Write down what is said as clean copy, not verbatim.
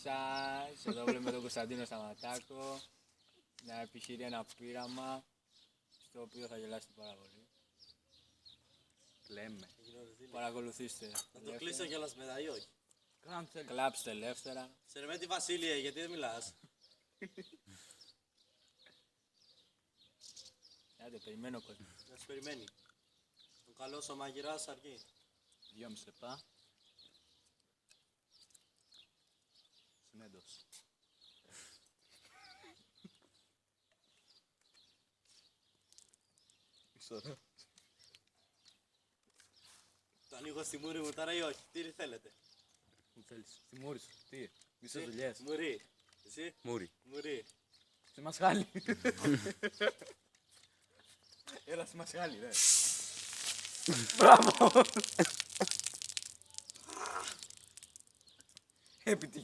σας. Εδώ βλέπουμε τον Κωνσταντίνο Σταματάκο να επιχειρεί ένα πείραμα στο οποίο θα γελάσετε πάρα πολύ. Λέμε. Παρακολουθήστε. Να το κλείσω κιόλας μετά ή όχι? Κλάψτε ελεύθερα. Σερβέτη Βασίλειε, γιατί δεν μιλάς? Άντε, περιμένω κόσμο. Να σου περιμένει. Ο καλός ο μαγειράς αρκεί. 2,5 λεπτά. Συνέντος. Ξέρω. Το ανοίγω στη μούρη μου τώρα ή όχι? Τι θέλετε? Τι θέλεις. Στη μούρη σου. Τι. Μισές δουλειές. Μουρί. Εσύ? Μούρι. Μουρί. Στη μασχάλη. Έλα στη μασχάλη, ρε. Μπράβο. Επιτυχία.